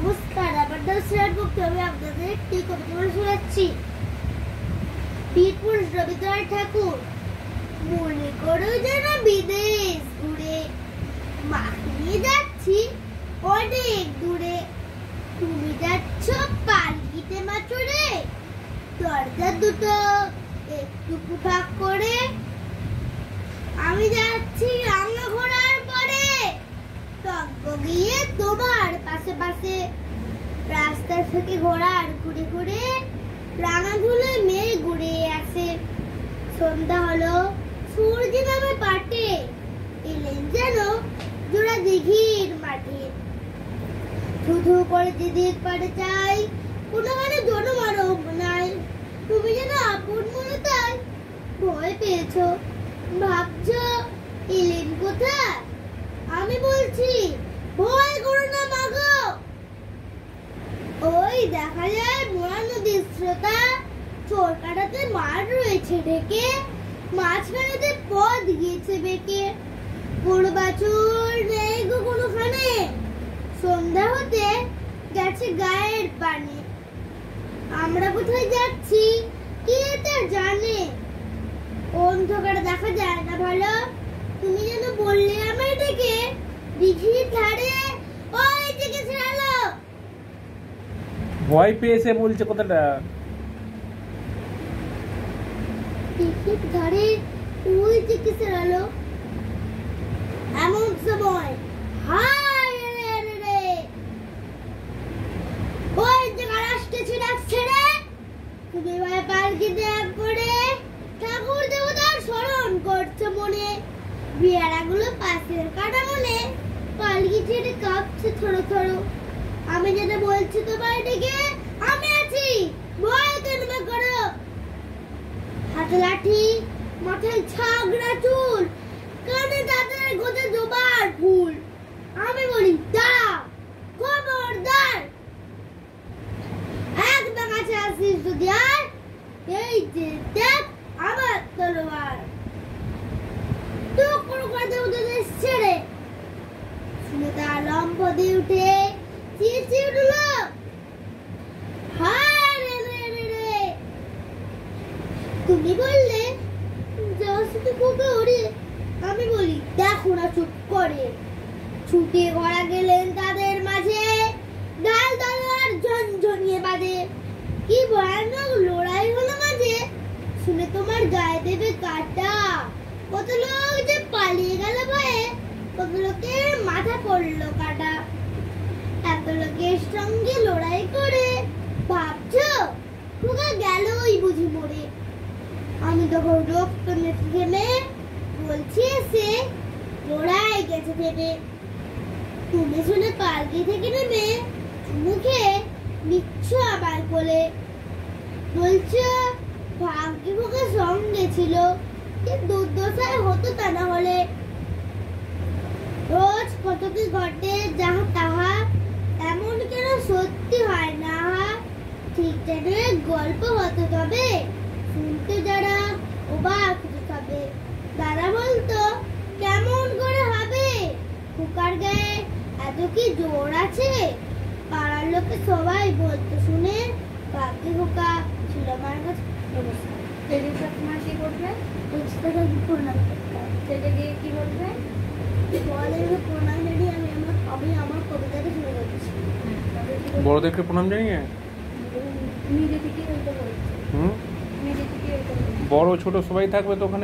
নমস্কার, আমার নাম শ্রেয়ার মুক্তি। আমি আপনাদের একটি কবিতা বলে শোনাচ্ছি। বীরপুরুষ রবীন্দ্রনাথ ঠাকুর। মনে করো যেন বিদেশ ঘুরে মাখিয়ে যাচ্ছি অনেক দূরে। তুমি যাচ্ছ পালকিতে মাচড়ে, দরজা দুটো একটু ফাঁক করে। আমি যাচ্ছি রাঙা ঘোড়ার পরে, গিয়ে তোমার পাশে পাশে। রাস্তার থেকে ঘোড়ার ঘুরে ঘুরে রাঙা ধুলোয় মেয়ে ঘুরে আসে। সন্ধ্যা হলো, সূর্য নামে পাটে, এলেন যেন জোড়া দিঘির মাঠে। ধুধু করে দিদির পাড়ে চাই, কোনোখানে জনমানব নাই। তুমি যেন আপন মনে তাই ভয় পেয়েছো, ভাবছো এলেন কোথায়। আমি বলছি ভয় করো না মাগো। ওই দেখা যায় মোরা নদীর স্রোতা, চোর কাটাতে মাঠ রয়েছে ঢেকে, মাছ ফেরাতে পথ গিয়েছে বেঁকে। গরু বাছুর নেই গো কোনোখানে, সন্ধ্যা হতে গেছে গায়ের পানে। আমরা কোথায় যাচ্ছি কে তা জানে, অন্ধকারে দেখা যায় না ভালো। তুমি যেন বললে আমায় ডেকে, দিঘির ধারে ওই যে গেছে আলো। ভয় পেয়েছে বলছে কথাটা। দিঘির ধারে ওই যে গেছে আলো। এমন সময় হায় রে রে রে, ওই যে গাড়াসতেছে ডাকছে রে। তুমি ভাই পালকিতে এক করে ঠাকুর দেবতার স্মরণ করছো মনে। বিয়ারাগুলো পাশের কাটা মনে, পালকি ছেড়ে কাঁপছে থরো থরো। আমি যেটা বলছি তোমার দিকে, আমি আছি, ভয় কেন করো। হাতে লাঠি, মাথায় ছাগড়া চুল, কানে দাঁতের গোজে জবার ফুল। আমি বলি দাঁড়া, খবরদার, একদম কাছে আসিস যদি আর, এই যে দেখ আমার তলোয়ার। টুকরো করে দেবো তোদের ছেড়ে। শুনে তার লম্ব দিয়ে উঠে চেঁচিয়ে উঠল, হায় রে রে রে রে। তুমি বললে যাও শুধু কোকে ওরে। আমি বলি দেখো না চুপ করে। ছুটে ঘোড়া গেলেন তাদের মাঝে, ডাল তলোয়ার ঝনঝনিয়ে বাজে। কি ভয়ানক লড়াই হলো মাঝে, শুনে তোমার গায়ে দেবে কাটা। কত লোক যে পালিয়ে গেল ভয়ে, কত লোকের মাথা পড়লো কাটা। এত লোকের সঙ্গে লড়াই করে ভাবছো খোকা গেলই বুঝি মরে। আমি তখন রক্ত থেমে বলছি এসে লড়াই গেছে থেমে। তুমি শুনে পালকি থেকে নেমে মুখে নিচ্ছ আবার কোলে। বলছো ভাগ্যে খোকা সঙ্গে ছিল, কিন্তু দুর্দশায় হতো তা না হলে। রোজ কত কি ঘটে যাহা তাহা, এমন কেন সত্যি হয় না। ঠিক যেন গল্প হতো তবে, শুনতে যারা অবাক হবে। দাদা বলতো কেমন করে হবে, খোকার গায়ে এত কি জোর আছে। পাড়ার লোকে সবাই বলতো শুনে, ভাগ্যে খোকা ছিল আমার কাছে। তোমার কি করবে? প্রণাম সেটাকে কি বলবে? প্রণাম জানিয়ে আমি আমার কবিতাটা শুরু করছি। বড়দেরকে প্রণাম জানিয়ে নিজে থেকে ওইটা বলছে। হুম, নিজে থেকে ওইটা বলছে। বড় ছোট সবাই থাকবে তো ওখানে।